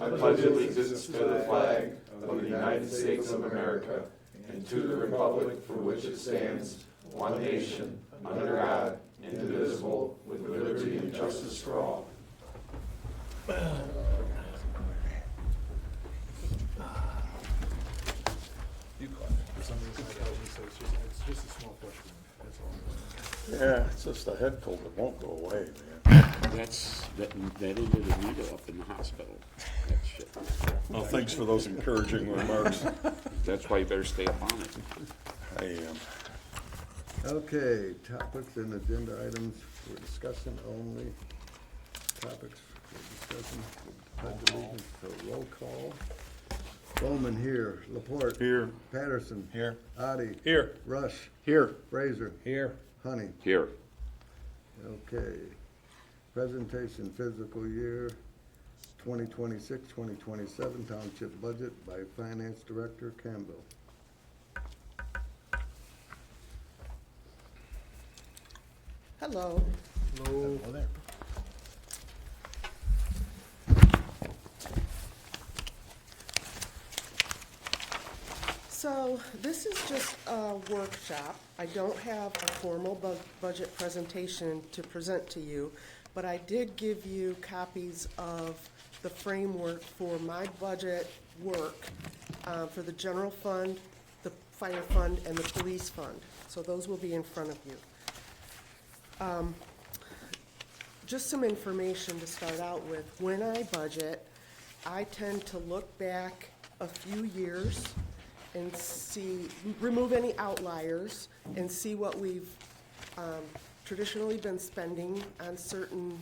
I pledge allegiance to the flag of the United States of America and to the republic for which it stands, one nation, under God, indivisible, with liberty and justice for all. You caught it. For some reason, I thought you said it's just a small question. That's all. Yeah, it's just a head cold that won't go away, man. That ended Anita up in the hospital. That shit. Well, thanks for those encouraging remarks. That's why you better stay up on it. I am. Okay, topics and agenda items for discussion only. Topics for discussion, pledge allegiance, so roll call. Bowman here, Laporte. Here. Patterson. Here. Addie. Here. Rush. Here. Fraser. Here. Honey. Here. Okay. Presentation fiscal year 2026-2027 township budget by Finance Director Campbell. Hello. Hello. there. So this is just a workshop. I don't have a formal budget presentation to present to you, but I did give you copies of the framework for my budget work for the general fund, the fire fund, and the police fund. So those will be in front of you. Just some information to start out with. When I budget, I tend to look back a few years and see, remove any outliers and see what we've traditionally been spending on certain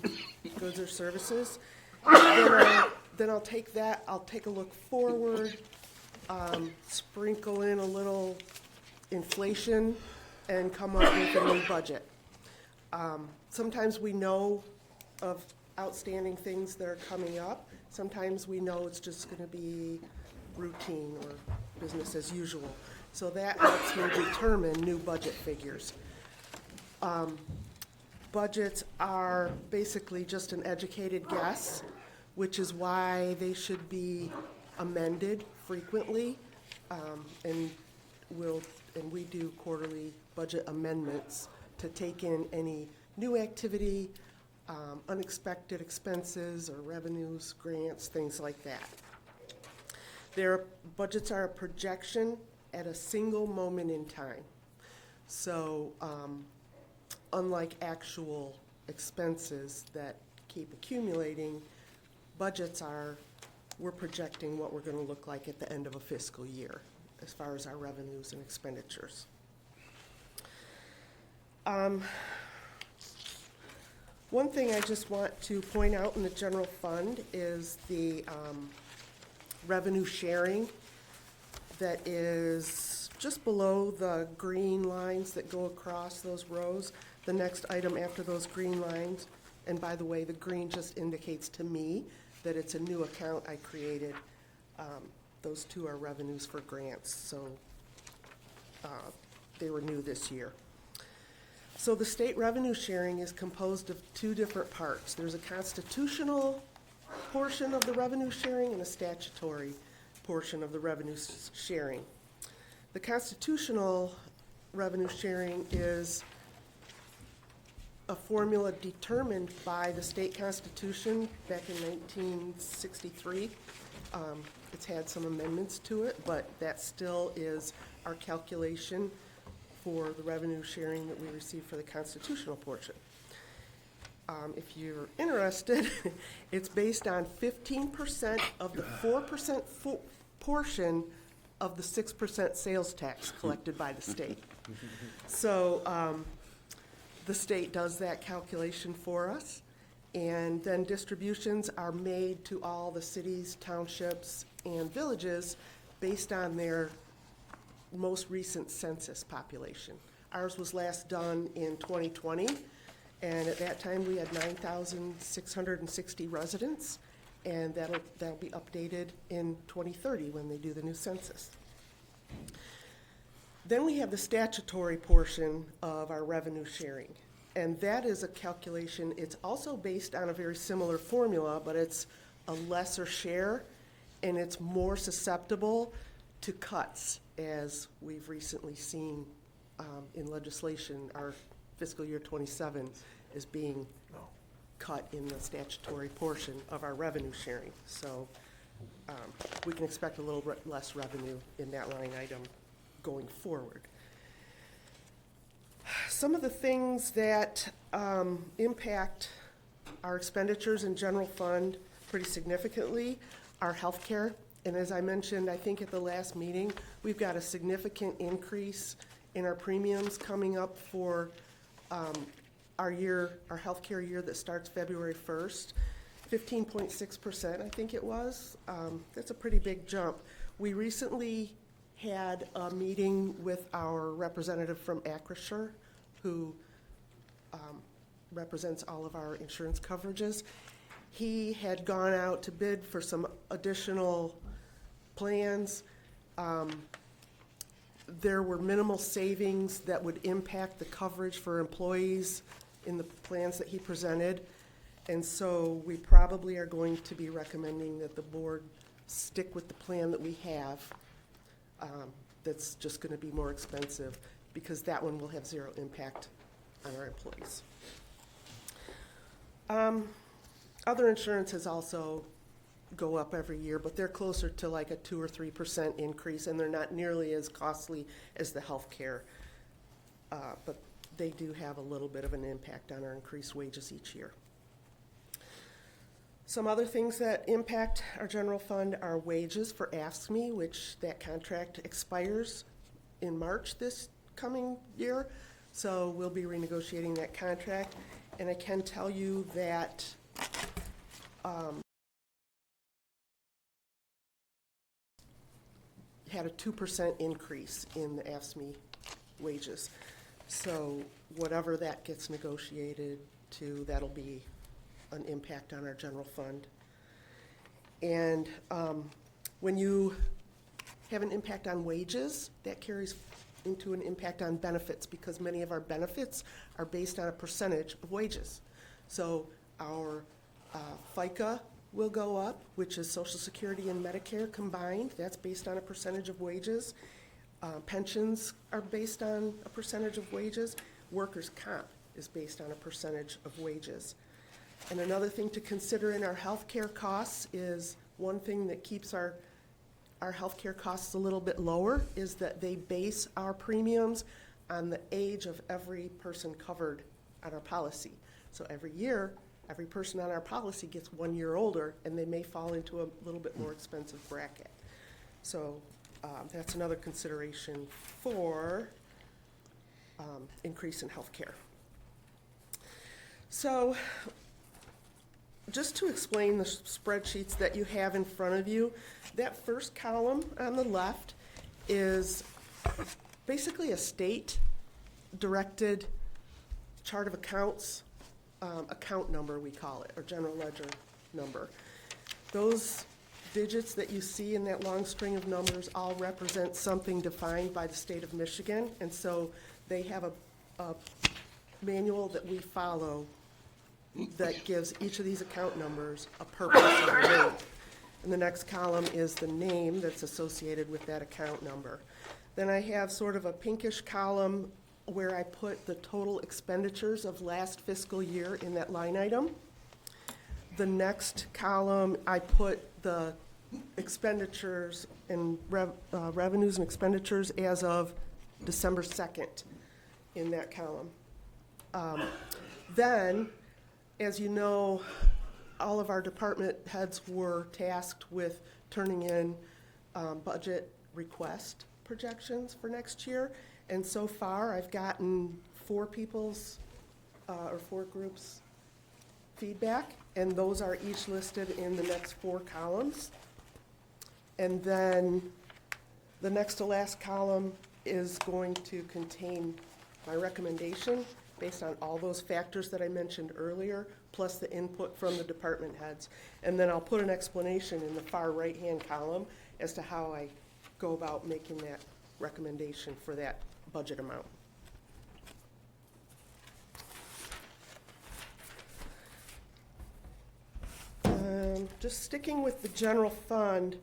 goods or services. Then I'll take that, I'll take a look forward, sprinkle in a little inflation, and come up with a new budget. Sometimes we know of outstanding things that are coming up. Sometimes we know it's just going to be routine or business as usual. So that helps me determine new budget figures. Budgets are basically just an educated guess, which is why they should be amended frequently. And we do quarterly budget amendments to take in any new activity, unexpected expenses or revenues, grants, things like that. Their budgets are a projection at a single moment in time. So unlike actual expenses that keep accumulating, budgets we're projecting what we're going to look like at the end of a fiscal year as far as our revenues and expenditures. One thing I just want to point out in the general fund is the revenue sharing that is just below the green lines that go across those rows. The next item after those green lines, and by the way, the green just indicates to me that it's a new account I created. Those two are revenues for grants, so they were new this year. So the state revenue sharing is composed of two different parts. There's a constitutional portion of the revenue sharing and a statutory portion of the revenue sharing. The constitutional revenue sharing is a formula determined by the state constitution back in 1963. It's had some amendments to it, but that still is our calculation for the revenue sharing that we receive for the constitutional portion. If you're interested, it's based on 15% of the 4% portion of the 6% sales tax collected by the state. So the state does that calculation for us, and then distributions are made to all the cities, townships, and villages based on their most recent census population. Ours was last done in 2020, and at that time we had 9,660 residents, and that'll be updated in 2030 when they do the new census. Then we have the statutory portion of our revenue sharing, and that is a calculation. It's also based on a very similar formula, but it's a lesser share, and it's more susceptible to cuts, as we've recently seen in legislation. Our fiscal year '27 is being cut in the statutory portion of our revenue sharing. So we can expect a little less revenue in that line item going forward. Some of the things that impact our expenditures in general fund pretty significantly are healthcare. And as I mentioned, I think at the last meeting, we've got a significant increase in our premiums coming up for our healthcare year that starts February 1st. 15.6%, I think it was. That's a pretty big jump. We recently had a meeting with our representative from Acrisure, who represents all of our insurance coverages. He had gone out to bid for some additional plans. There were minimal savings that would impact the coverage for employees in the plans that he presented. And so we probably are going to be recommending that the board stick with the plan that we have. That's just going to be more expensive, because that one will have zero impact on our employees. Other insurances also go up every year, but they're closer to like a 2 or 3% increase, and they're not nearly as costly as the health care. But they do have a little bit of an impact on our increased wages each year. Some other things that impact our general fund are wages for AFSCME, which that contract expires in March this coming year. So we'll be renegotiating that contract. And I can tell you that had a 2% increase in the AFSCME wages. So whatever that gets negotiated to, that'll be an impact on our general fund. And when you have an impact on wages, that carries into an impact on benefits, because many of our benefits are based on a percentage of wages. So our FICA will go up, which is Social Security and Medicare combined. That's based on a percentage of wages. Pensions are based on a percentage of wages. Workers' comp is based on a percentage of wages. And another thing to consider in our healthcare costs is, one thing that keeps our healthcare costs a little bit lower is that they base our premiums on the age of every person covered on our policy. So every year, every person on our policy gets 1 year older, and they may fall into a little bit more expensive bracket. So that's another consideration for increase in healthcare. So just to explain the spreadsheets that you have in front of you, that first column on the left is basically a state-directed chart of accounts, account number we call it, or general ledger number. Those digits that you see in that long string of numbers all represent something defined by the state of Michigan, and so they have a manual that we follow that gives each of these account numbers a purpose and a name. And the next column is the name that's associated with that account number. Then I have sort of a pinkish column where I put the total expenditures of last fiscal year in that line item. The next column, I put the expenditures and revenues and expenditures as of December 2nd in that column. Then, as you know, all of our department heads were tasked with turning in budget request projections for next year. And so far, I've gotten 4 groups feedback, and those are each listed in the next 4 columns. And then the next to last column is going to contain my recommendation based on all those factors that I mentioned earlier, plus the input from the department heads. And then I'll put an explanation in the far right-hand column as to how I go about making that recommendation for that budget amount. Just sticking with the general fund,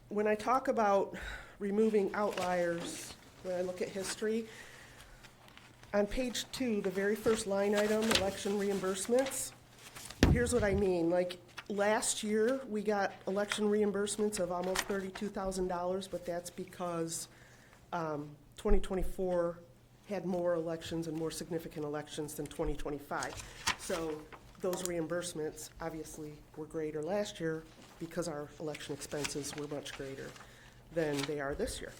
when I talk about removing outliers, when I look at history, on page 2, the very first line item, election reimbursements, here's what I mean. Like, last year, we got election reimbursements of almost $32,000, but that's because 2024 had more elections and more significant elections than 2025. So those reimbursements obviously were greater last year because our election expenses were much greater than they are this year.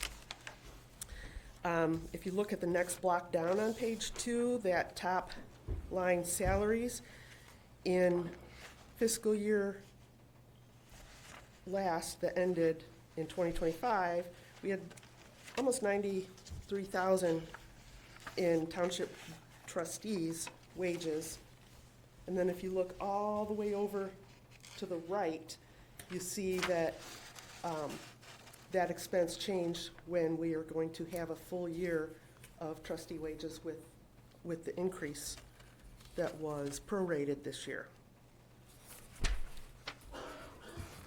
If you look at the next block down on page 2, that top line salaries, in fiscal year last that ended in 2025, we had almost 93,000 in township trustees' wages. And then if you look all the way over to the right, you see that that expense changed when we are going to have a full year of trustee wages with the increase that was prorated this year.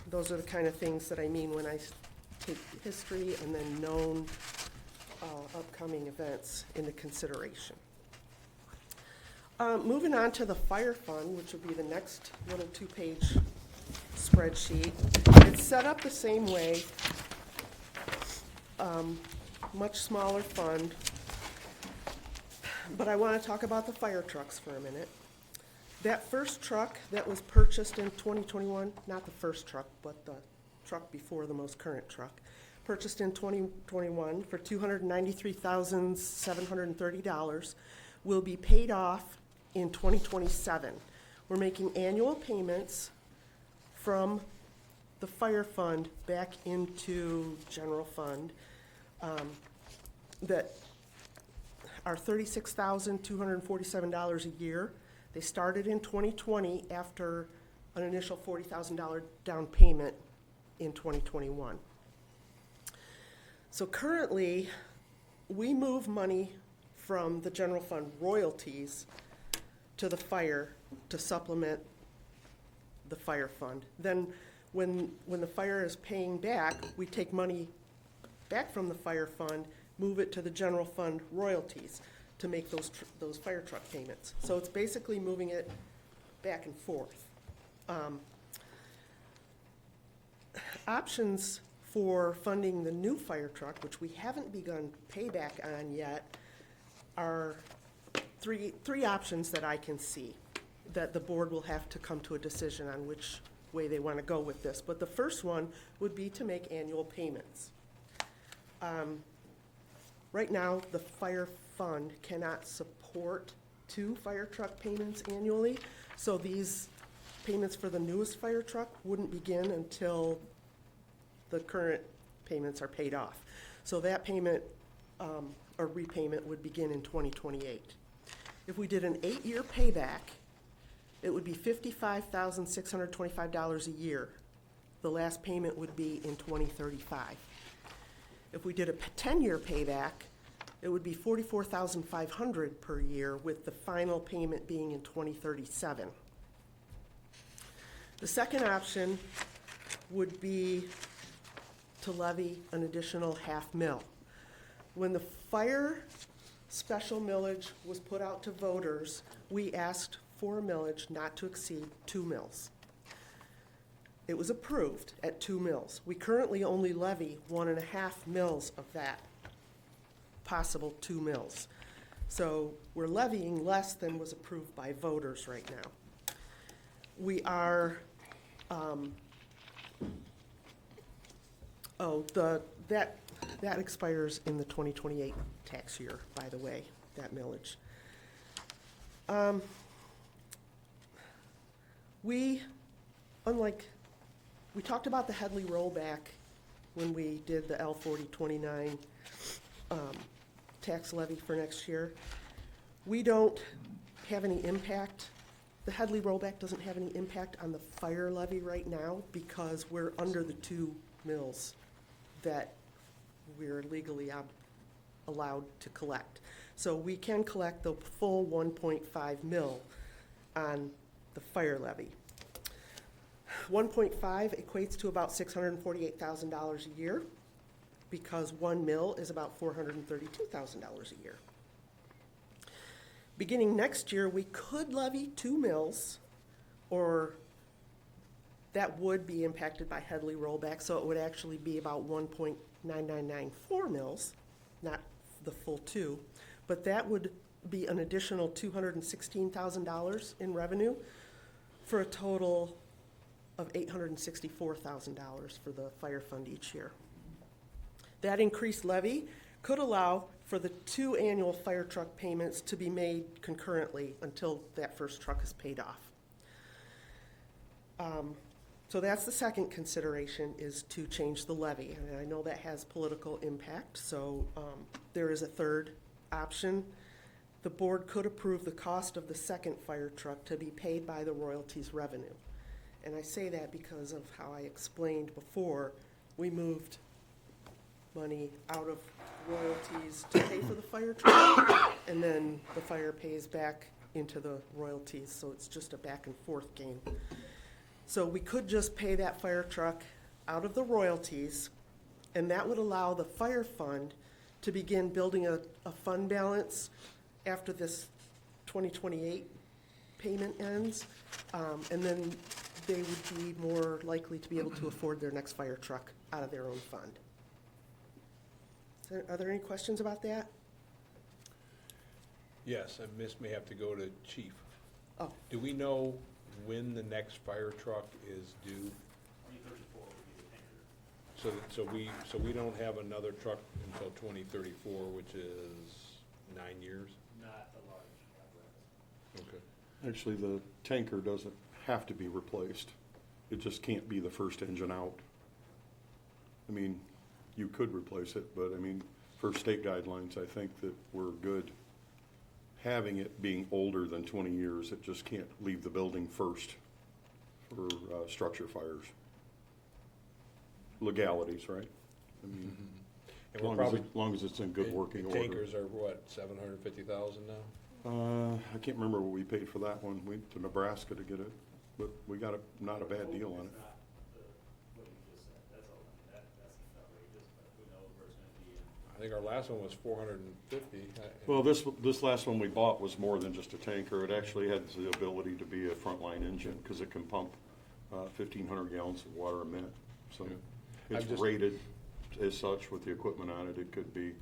Those are the kind of things that I mean when I take history and then known upcoming events into consideration. Moving on to the fire fund, which will be the next little 2-page spreadsheet. It's set up the same way, much smaller fund. But I want to talk about the fire trucks for a minute. That first truck that was purchased in 2021, not the first truck, but the truck before the most current truck, purchased in 2021 for $293,730, will be paid off in 2027. We're making annual payments from the fire fund back into general fund that are $36,247 a year. They started in 2020 after an initial $40,000 down payment in 2021. So currently, we move money from the general fund royalties to the fire to supplement the fire fund. Then when the fire is paying back, we take money back from the fire fund, move it to the general fund royalties to make those fire truck payments. So it's basically moving it back and forth. Options for funding the new fire truck, which we haven't begun payback on yet, are three options that I can see that the board will have to come to a decision on which way they want to go with this. But the first one would be to make annual payments. Right now, the fire fund cannot support 2 fire truck payments annually, so these payments for the newest fire truck wouldn't begin until the current payments are paid off. So that payment or repayment would begin in 2028. If we did an 8-year payback, it would be $55,625 a year. The last payment would be in 2035. If we did a 10-year payback, it would be $44,500 per year, with the final payment being in 2037. The second option would be to levy an additional $0.5 When the fire special millage was put out to voters, we asked for a millage not to exceed 2 mils. It was approved at 2 mils. We currently only levy 1.5 mils of that possible 2 mils. So we're levying less than was approved by voters right now. We are, that expires in the 2028 tax year, by the way, that millage. We talked about the Headley rollback when we did the L4029 tax levy for next year. We don't have any impact. The Headley rollback doesn't have any impact on the fire levy right now because we're under the 2 mils that we're legally allowed to collect. So we can collect the full 1.5 mil on the fire levy. 1.5 equates to about $648,000 a year, because 1 mil is about $432,000 a year. Beginning next year, we could levy 2 mills, or that would be impacted by Headley rollback, so it would actually be about 1.9994 mils, not the full 2, but that would be an additional $216,000 in revenue, for a total of $864,000 for the fire fund each year. That increased levy could allow for the 2 annual fire truck payments to be made concurrently until that first truck is paid off. So that's the second consideration, is to change the levy. And I know that has political impact, so there is a third option. The board could approve the cost of the second fire truck to be paid by the royalties revenue. And I say that because of how I explained before, we moved money out of royalties to pay for the fire truck, and then the fire pays back into the royalties, so it's just a back and forth game. So we could just pay that fire truck out of the royalties, and that would allow the fire fund to begin building a fund balance after this 2028 payment ends, and then they would be more likely to be able to afford their next fire truck out of their own fund. Are there any questions about that? Yes, and this may have to go to Chief. Oh. Do we know when the next fire truck is due? 2034 will be the tanker. So we don't have another truck until 2034, which is 9 years? Not a large apparatus. Okay. Actually, the tanker doesn't have to be replaced. It just can't be the first engine out. I mean, you could replace it, but I mean, for state guidelines, I think that we're good having it being older than 20 years. It just can't leave the building first for structure fires. Legalities, right? I mean, And we're probably, as long as it's in good working the order. tankers are what, 750,000 now? I can't remember what we paid for that one. We went to Nebraska to get it, but we got not a bad deal on it. Not what you just said, that's all, that's outrageous, but who knows where it's gonna be. I think our last one was 450. Well, this last one we bought was more than just a tanker. It actually had the ability to be a frontline engine, because it can pump 1,500 gallons of water a minute. So Yeah. it's I'm just- rated as such with the equipment on it. It could be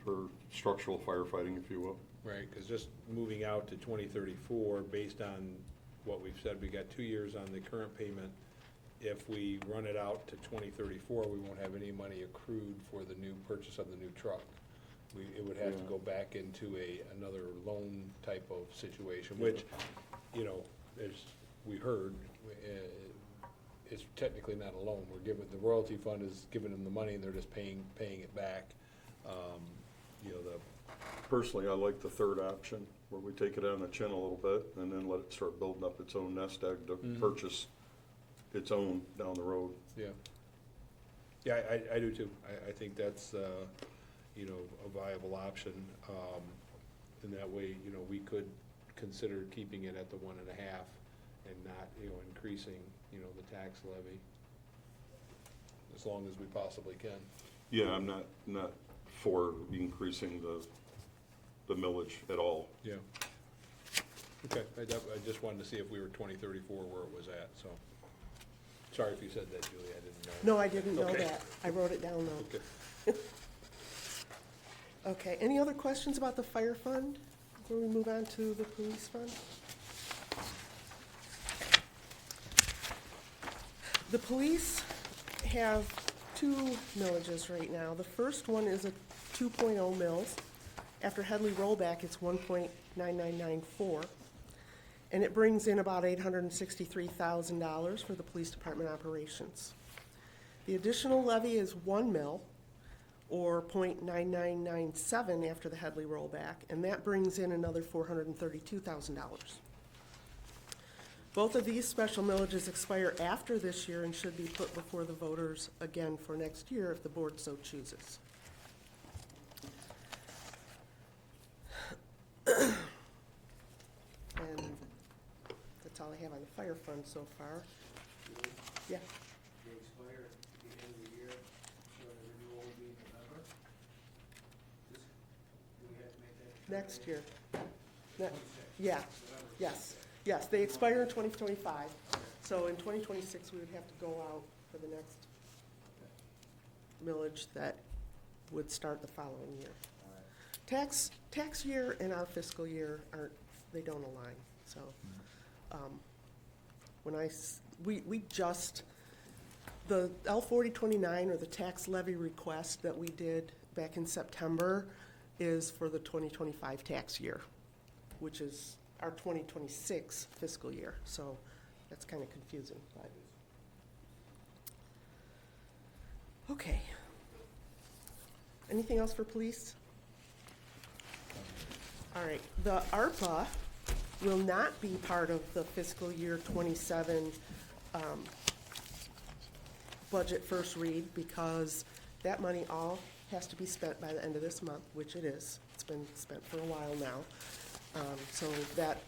for structural firefighting, if you will. Right, because just moving out to 2034, based on what we've said, we got 2 years on the current payment. If we run it out to 2034, we won't have any money accrued for the new purchase of the new truck. It would have to Yeah. go back into another loan type of situation, which, you know, as we heard, it's technically not a loan. We're giving, the royalty fund is giving them the money, and they're just paying it back. You know, Personally, I like the third option, where we take it on the chin a little bit and then let it start building up its own nest egg to purchase its own down the road. Yeah. Yeah, I do too. I think that's, you know, a viable option. And that way, you know, we could consider keeping it at the 1.5 and not, you know, increasing, you know, the tax levy as long as we possibly can. Yeah, I'm not for increasing the millage at all. Yeah. Okay, I just wanted to see if we were 2034 where it was at, so. Sorry if you said that, Julie, I didn't know. No, I didn't know Okay. that. I wrote it down though. Okay. Okay, any other questions about the fire fund before we move on to the police fund? The police have 2 millages right now. The first one is a 2.0 mills. After Headley rollback, it's 1.9994. And it brings in about $863,000 for the police department operations. The additional levy is 1 mil, or 0.9997 after the Headley rollback, and that brings in another $432,000. Both of these special millages expire after this year and should be put before the voters again for next year if the board so chooses. And that's all I have on the fire fund so far. Yeah, They expire at the end of the year, so the renewal will be in November. This, do we have to make that? next year. Ne- 26, Yeah, November. yes, they expire in 2025, so in 2026, we would have to go out for the next millage that would start the following year. All right. Tax year and our fiscal year they don't align, so, we just, the L4029 or the tax levy request that we did back in September is for the 2025 tax year, which is our 2026 fiscal year, so that's kind of confusing, but. Okay. Anything else for police? All right, the ARPA will not be part of the fiscal year 27 budget first read because that money all has to be spent by the end of this month, which it is. It's been spent for a while now. So that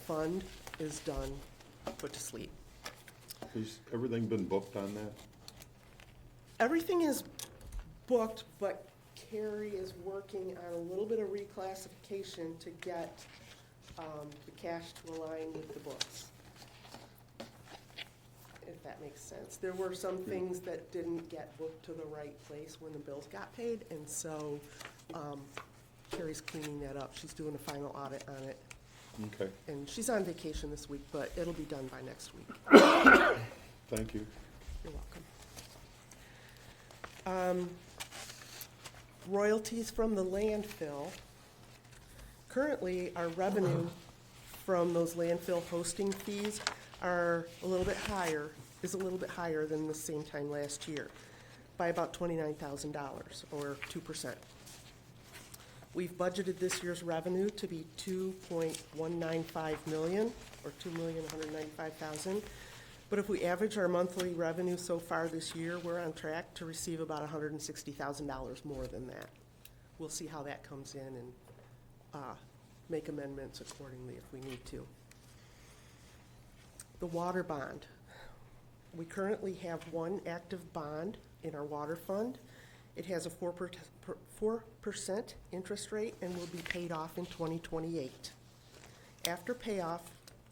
fund is done, put to sleep. Has everything been booked on that? Everything is booked, but Carrie is working on a little bit of reclassification to get the cash to align with the books. If that makes sense. There were some things that didn't get booked to the right place when the bills got paid, and so Carrie's cleaning that up. She's doing a final audit on it. Okay, And she's on vacation this week, but it'll be done by next week. thank you. You're welcome. Royalties from the landfill. Currently, our revenue from those landfill hosting fees are is a little bit higher than the same time last year by about $29,000 or 2%. We've budgeted this year's revenue to be $2.195 million or $2,195,000. But if we average our monthly revenue so far this year, we're on track to receive about $160,000 more than that. We'll see how that comes in and make amendments accordingly if we need to. The water bond. We currently have one active bond in our water fund. It has a 4% interest rate and will be paid off in 2028. After payoff,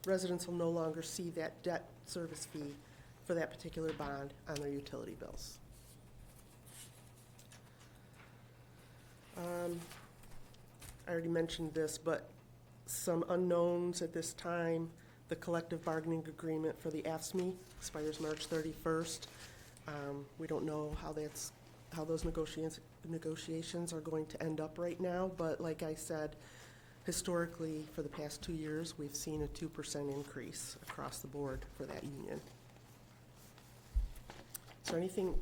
residents will no longer see that debt service fee for that particular bond on their utility bills. I already mentioned this, but some unknowns at this time. The collective bargaining agreement for the AFSCME expires March 31st. We don't know how those negotiations are going to end up right now, but like I said, historically, for the past 2 years, we've seen a 2% increase across the board for that union. Is there anything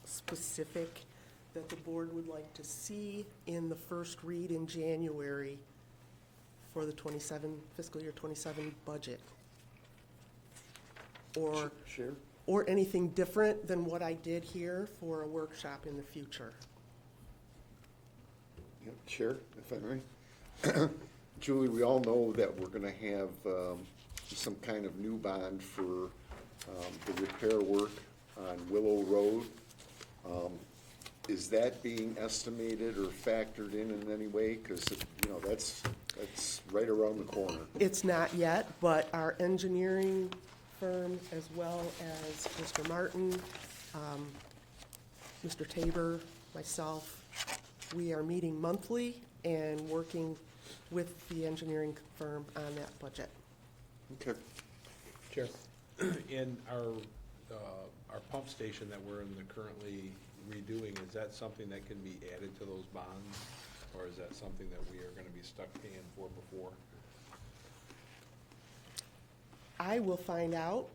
specific that the board would like to see in the first read in January for the fiscal year 27 budget? Or anything different than what I did here for a workshop in the future? Chair, if I may. Julie, we all know that we're gonna have some kind of new bond for the repair work on Willow Road. Is that being estimated or factored in any way? Because, that's right around the corner. It's not yet, but our engineering firm, as well as Mr. Martin, Mr. Tabor, myself, we are meeting monthly and working with the engineering firm on that budget. Okay. Chair, in our pump station that we're currently redoing, is that something that can be added to those bonds? Or is that something that we are gonna be stuck paying for before? I will find out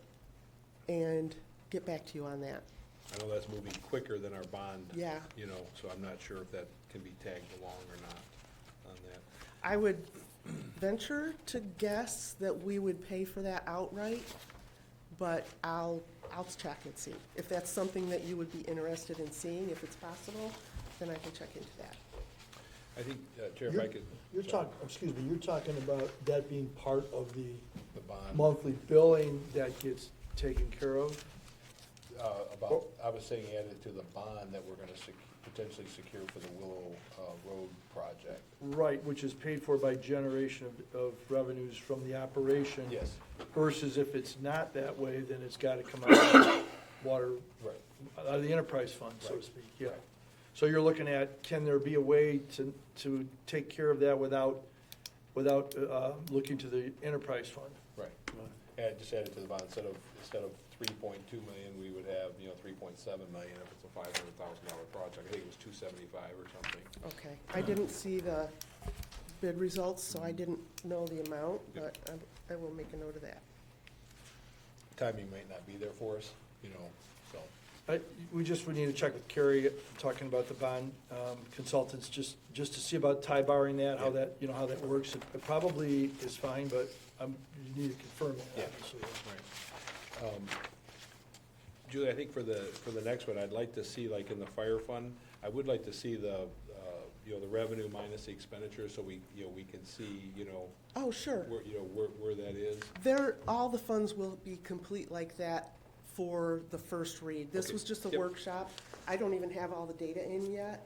and get back to you on that. I know that's moving quicker than our bond. Yeah. So I'm not sure if that can be tagged along or not on that. I would venture to guess that we would pay for that outright, but I'll check and see. If that's something that you would be interested in seeing, if it's possible, then I can check into that. I think, Chair, if I could. You're talking about that being part of the The bond. monthly billing that gets taken care of? About, I was saying add it to the bond that we're gonna potentially secure for the Willow Road project. Right, which is paid for by generation of revenues from the operation. Yes. Versus if it's not that way, then it's gotta come out of water, Right. out of the enterprise fund, so to Right. speak, yeah. So you're looking at, can there be a way to take care of that without looking to the enterprise fund? Right. Just add it to the bond, instead of 3.2 million, we would have, 3.7 million if it's a $500,000 project. I think it was 275 or something. Okay, I didn't see the bid results, so I didn't know the amount, but I will make a note of that. Timing might not be there for us, so. We would need to check with Carrie, talking about the bond consultants, just to see about tie barring that, how that, how that works. It probably is fine, but you need to confirm that, Yeah. obviously. Right. Julie, I think for the next one, I'd like to see, like in the fire fund, I would like to see the revenue minus the expenditure, so we can see, Oh, sure. where that is. All the funds will be complete like that for the first read. This Okay. was just a Yep. workshop. I don't even have all the data in yet.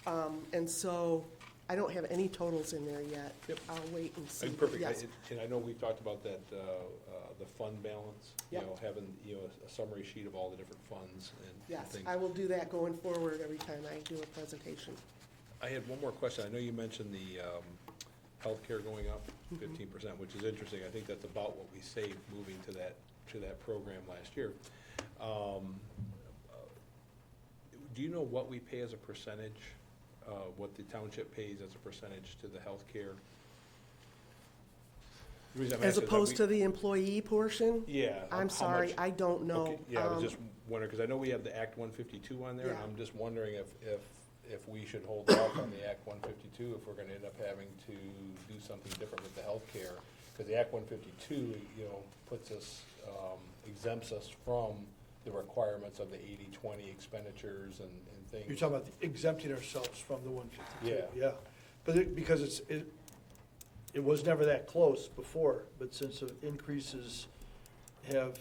And so I don't have any totals in there yet. Yep. I'll wait and see. Perfect, Yes. and I know we've talked about that, the fund balance, Yep. having, a summary sheet of all the different funds and Yes, things. I will do that going forward every time I do a presentation. I had one more question. I know you mentioned the healthcare going up 15%, which is interesting. I think that's about what we saved moving to that program last year. Do you know what we pay as a percentage, what the township pays as a percentage to the healthcare? The reason I'm As asking is that opposed to the employee portion? Yeah. I'm how sorry, much- I don't know. Okay, yeah, I was just wondering, because I know we have the Act 152 on there, and Yeah. I'm just wondering if we should hold off on the Act 152, if we're gonna end up having to do something different with the healthcare. Because the Act 152, puts us, exempts us from the requirements of the 80/20 expenditures and things. You're talking about exempting ourselves from the 152? Yeah. Yeah, but because it was never that close before, but since the increases have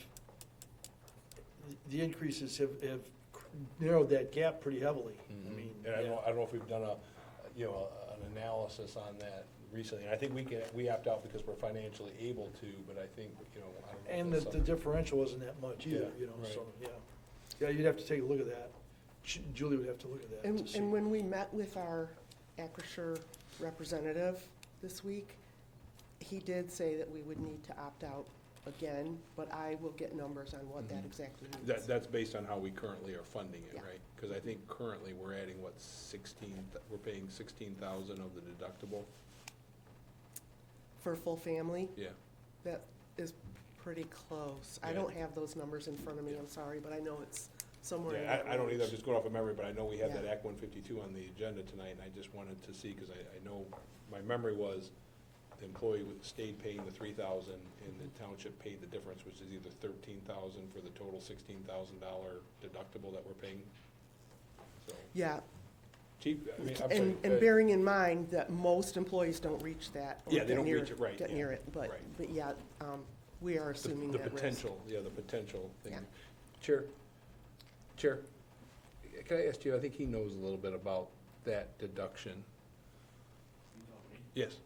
narrowed that gap pretty heavily. I mean, And I yeah. don't know if we've done an analysis on that recently. And I think we opt out because we're financially able to, but I think, I don't know. if And that's the something- differential wasn't that much either, Yeah, so, right. yeah. Yeah, you'd have to take a look at that. Julie would have to look at that to see. And when we met with our Acrisure representative this week, he did say that we would need to opt out again, but I will get numbers on what that exactly means. That's based on how we currently are funding it, Yeah. right? Because I think currently we're adding, we're paying 16,000 of the deductible? For full family, Yeah. that is pretty close. I Yeah. don't have those numbers in front of me, Yeah. I'm sorry, but I know it's somewhere in Yeah, that I don't either, I'm range. just going off of memory, but I know we have that Yeah. Act 152 on the agenda tonight, and I just wanted to see, because I know, my memory was the employee stayed paying the 3,000, and the township paid the difference, which is either 13,000 for the total $16,000 deductible that we're paying. So, Yeah, Chief, I mean, I'm sorry. and bearing in mind that most employees don't reach that. or Yeah, they get don't near- reach it, right, Get yeah, near it, but right. yeah, we are assuming The that risk. potential, the potential thing. Yeah. Chair, can I ask you, I think he knows a little bit about that deduction. You know me. Yes.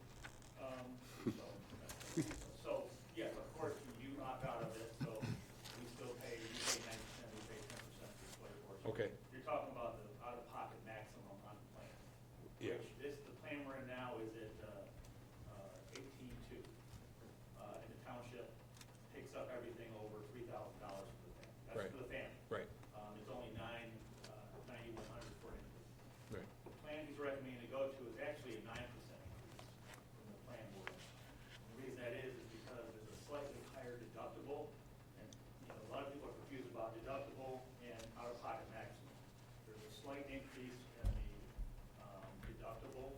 So, yes, of course, you opt out of it, so we still pay, you pay 9%, we pay 10% for the employee portion. Okay. You're talking about the out-of-pocket maximum on the plan. Yeah. Which the plan we're in now is at 18.2. And the township picks up everything over $3,000 for the family. Right. That's for the family. Right, It's only 9,100 for an individual. right. The plan he's recommending to go to is actually a 9% increase from the plan we're in. The reason that is because there's a slightly higher deductible, and, a lot of people are confused about deductible and out-of-pocket maximum. There's a slight increase in the deductible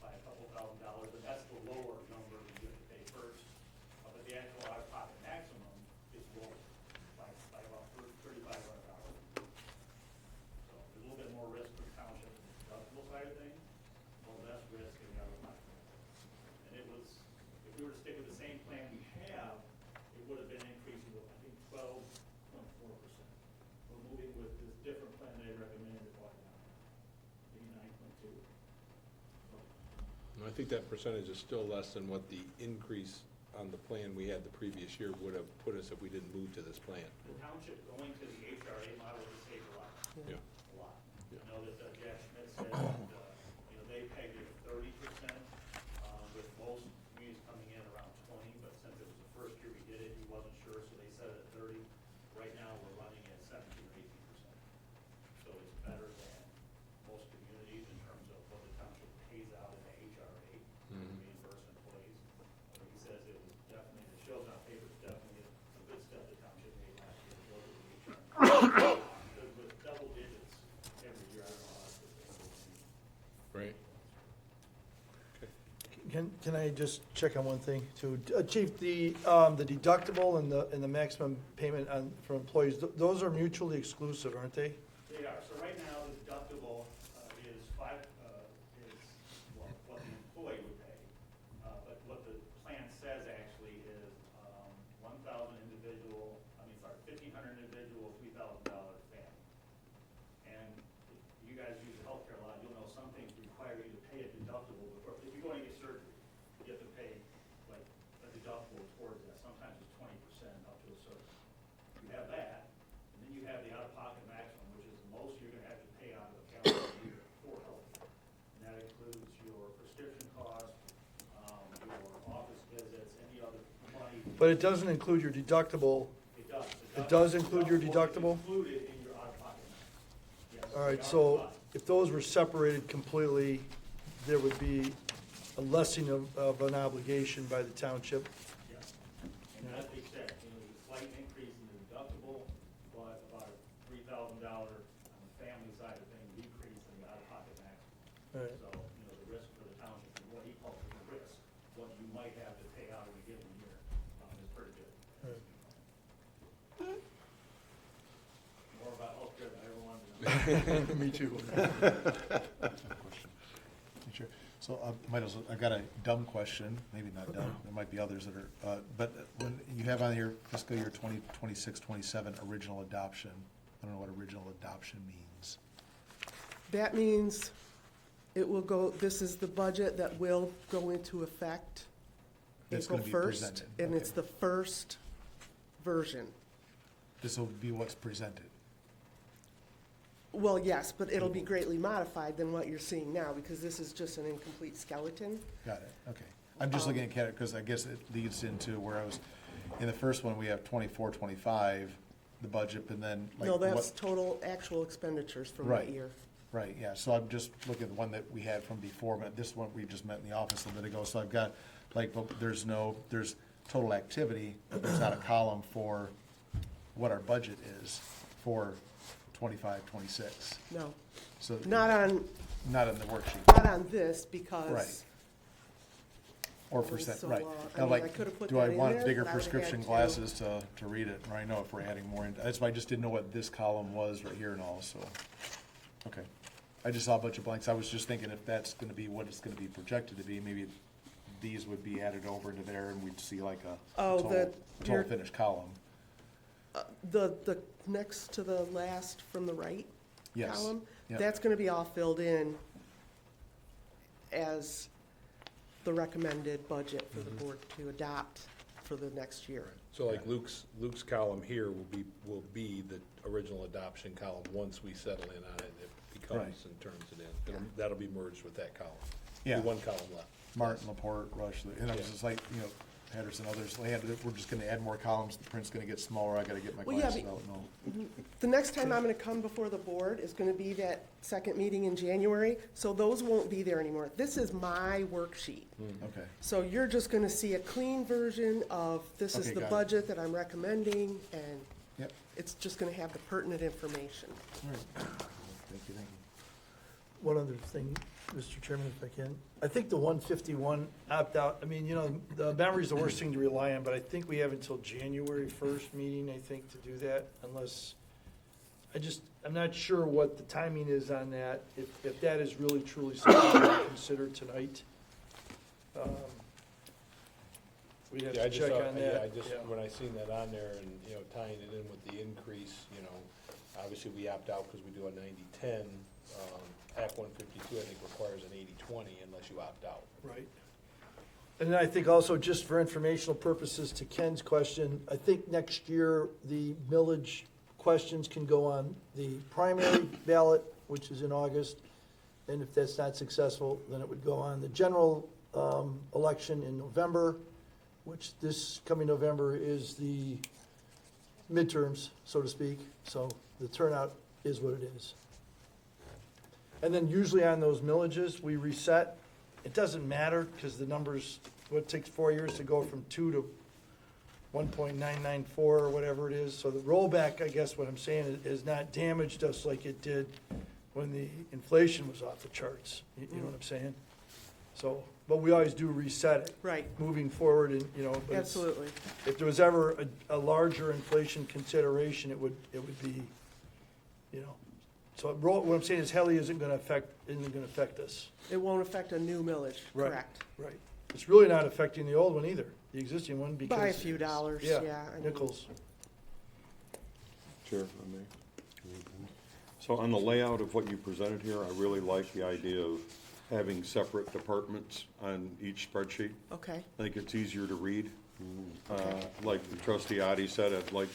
by a couple $1,000s, and that's the lower number you have to pay first. But the actual out-of-pocket maximum is lower by about $3,500. So there's a little bit more risk for the township in the deductible side of things, a little less risk in the other pocket. And it was, if we were to stick with the same plan we have, it would have been increasing, I think, $1,200 I think that percentage is still less than what the increase on the plan we had the previous year would have put us if we didn't move to this plan. The township going to the HRA model would save a lot. Yeah. A lot. Yeah. I know that Jack Schmidt said that, they pegged it at 30%, with most communities coming in around 20, but since it was the first year we did it, he wasn't sure, so they set it at 30. Right now, we're running at 17 or 18%. So it's better than most communities in terms of what the township pays out in the HRA, reimburse employees. But he says it was definitely, it shows on paper, it's definitely a good step the township made last year to go to the HRA. With double digits every year, I don't know how that's sustainable. Right. Can I just check on one thing too? Chief, the deductible and the maximum payment for employees, those are mutually exclusive, aren't they? They are. So right now, the deductible is what the employee would pay. But what the plan says actually is 1,000 individual, 1,500 individual, $3,000 family. And if you guys use healthcare a lot, you'll know some things require you to pay a deductible before. If you're going to get surgery, you have to pay like a deductible towards that. Sometimes it's 20% up to a certain. You have that, and then you have the out-of-pocket maximum, which is the most you're gonna have to pay out of the calendar year for healthcare. And that includes your prescription costs, your office visits, any other money. But it doesn't include your deductible. It does. It does include your deductible? It's included in your out-of-pocket maximum. Yes, All right, they are so applied. if those were separated completely, there would be a lessening of an obligation by the township. Yeah. And as they said, there's a slight increase in the deductible, but about $3,000 on the family side of things, decrease in the out-of-pocket maximum. All right. So, the risk for the township, and what he calls the risk, what you might have to pay out in a given year, is pretty good. All right. More about healthcare than I ever wanted to know. Me too. Sure. So I've got a dumb question, maybe not dumb, there might be others that are, but when you have on your fiscal year 2026-27 original adoption, I don't know what original adoption means. That means it will go, this is the budget that will go into effect That's April gonna be 1st, presented, and okay. it's the first version. This will be what's presented. Well, yes, but it'll be greatly modified than what you're seeing now, because this is just an incomplete skeleton. Got it, okay. I'm just looking at it because I guess it leads into where I was, in the first one, we have 24-25, the budget, and then like. No, that's what- total actual expenditures from that Right. year. Right, yeah, so I'm just looking at the one that we had from before, but this one, we just met in the office a little bit ago, so I've got, like, well, there's total activity, but there's not a column for what our budget is for 25-26. No, So. not on Not in the worksheet, Not on this, because. Right. or it was percent, so right. long. I Now, mean, like, I could've put do that I in want there, bigger but I would've had prescription to. glasses to read it, or I know if we're adding more, that's why I just didn't know what this column was right here and all, so, okay. I just saw a bunch of blanks, I was just thinking if that's gonna be what it's gonna be projected to be, maybe these would be added over into there and we'd see like a Oh, total your- finished column. The next to the last from the right Yes. column, Yep. that's gonna be all filled in as the recommended budget for the board to adopt for the next year. So like Luke's column here will be the original adoption column once we settle in on it, it becomes Right. and turns it in. That'll be merged with that column. Yeah. Be one column left. Martin, Laporte, Rush, and I was Yeah. just like, Patterson, others, we're just gonna add more columns, the print's gonna get smaller, I gotta get my Well, yeah, glasses but- out, no. The next time I'm gonna come before the board is gonna be that second meeting in January, so those won't be there anymore. This is my worksheet. Okay, So you're just gonna see a clean version of, this is Okay, the got it. budget that I'm recommending, and yep, it's just gonna have the pertinent information. all right. Thank you. One other thing, Mr. Chairman, if I can. I think the 151 opt-out, I mean, the memory's the worst thing to rely on, but I think we have until January 1st meeting, I think, to do that, unless, I'm not sure what the timing is on that, if that is really truly something to consider tonight. We'd have Yeah, I to just check saw, on that. when I seen that on there and, tying it in with the increase, obviously we opt out because we do a 90-10. Act 152, I think, requires an 80-20 unless you opt out. Right. And then I think also, just for informational purposes, to Ken's question, I think next year, the millage questions can go on the primary ballot, which is in August. And if that's not successful, then it would go on the general election in November, which this coming November is the midterms, so to speak. So the turnout is what it is. And then usually on those millages, we reset. It doesn't matter, because the numbers, what takes 4 years to go from 2 to 1.994 or whatever it is. So the rollback, I guess what I'm saying, is not damaged us like it did when the inflation was off the charts. You know what I'm saying? So, but we always do reset it. Right. Moving forward, and, you know. But it's- Absolutely. if there was ever a larger inflation consideration, it would be, you know. So what I'm saying is Helly isn't gonna affect us. It won't affect a new millage, Right. correct? Right. It's really not affecting the old one either, the existing one, because. By a few dollars, yeah. I mean, Nickels. Chair, if I may. So on the layout of what you presented here, I really like the idea of having separate departments on each spreadsheet. Okay, I think it's easier to read. Like Trustee Adi said, I'd like,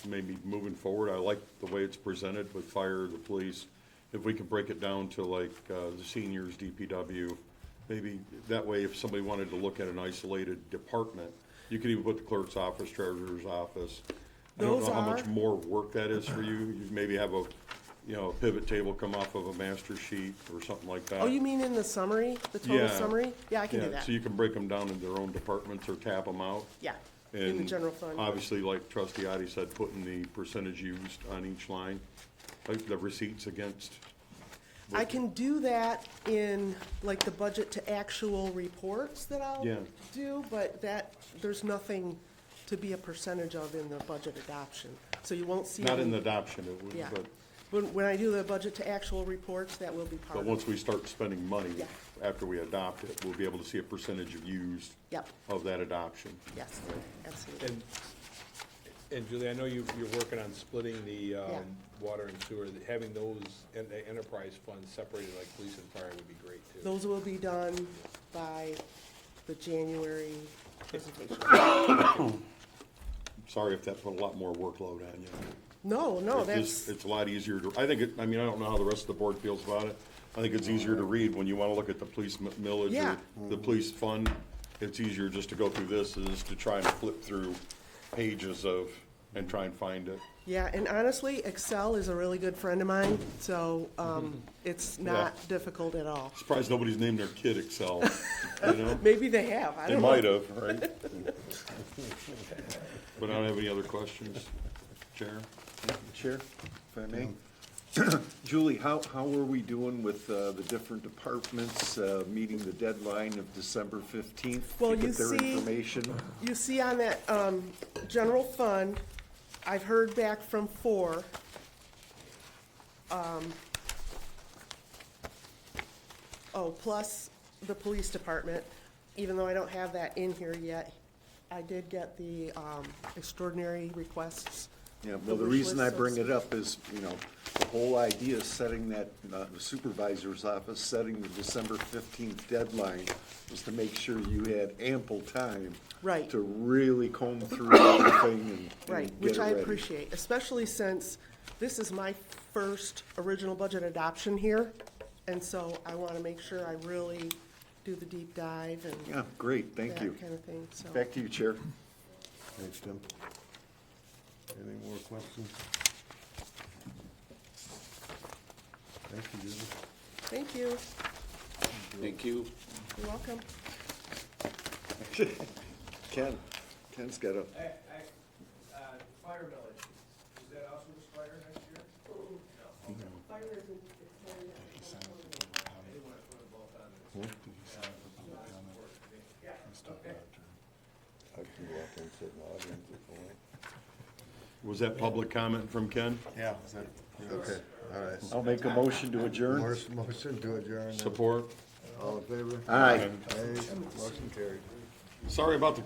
maybe moving forward, I like the way it's presented with fire, the police. If we could break it down to like the seniors, DPW, maybe that way if somebody wanted to look at an isolated department, you could even put the clerk's office, treasurer's office. I don't Those know how much are- more work that is for you. You maybe have a, you know, a pivot table come off of a master sheet or something like that. oh, you mean in the summary, the total Yeah. summary? Yeah, I can do Yeah, that. so you can break them down in their own departments or tab them out. Yeah, in the And general fund. obviously, like Trustee Adi said, putting the percentage used on each line, like the receipts against. I can do that in, like, the budget to actual reports that I'll Yeah. do, but there's nothing to be a percentage of in the budget adoption. So you won't see. Not in any- the adoption, it would, Yeah. but When I do the budget to actual reports, that will be part but of it. once we start spending money, Yeah. after we adopt it, we'll be able to see a percentage of used Yep, of that adoption. yes, absolutely. And Julie, I know you're working on splitting the Yeah. water and sewer, having those in the enterprise funds separated like police and fire would be great too. Those will be done by the January presentation. Sorry if that put a lot more workload on you. No, It's just- It's a lot easier to, I think it, I mean, I don't know how the rest of the board feels about it. I think it's easier to read when you wanna look at the police millage Yeah. or the police fund. It's easier just to go through this as to try and flip through pages of, and try and find it. Yeah, and honestly, Excel is a really good friend of mine, so it's not difficult at all. Surprised nobody's named their kid Excel, you know? Maybe they have, I They don't know. might have, right? But I don't have any other questions, Chair? Chair, if I may. Julie, how are we doing with the different departments meeting the deadline of December 15th Well, to you get their see- information? You see on that general fund, I've heard back from 4. Plus the police department, even though I don't have that in here yet, I did get the extraordinary requests. Yeah, well, the wish reason I list, so bring to it up is, you know, the whole idea is setting that, the supervisor's office, setting the December 15th deadline was to make sure you had ample time Right. to really comb through everything and Right, get which it I ready. appreciate, especially since this is my first original budget adoption here. And so I want to make sure I really do the deep dive and Yeah, great, thank you. that kind of thing, so. Back to you, Chair. Thanks, Tim. Any more questions? Thank you, Judy. Thank you, Thank you. you're welcome. Ken's got a, Fire village, is that also expire next year? Fire isn't, I can go up and sit in the audience if you want. Was that public comment from Ken? Yeah. Okay, all right. I'll make a motion to adjourn. Motion to adjourn. then. Support? All in favor? Aye. Aye, motion carried. Sorry about the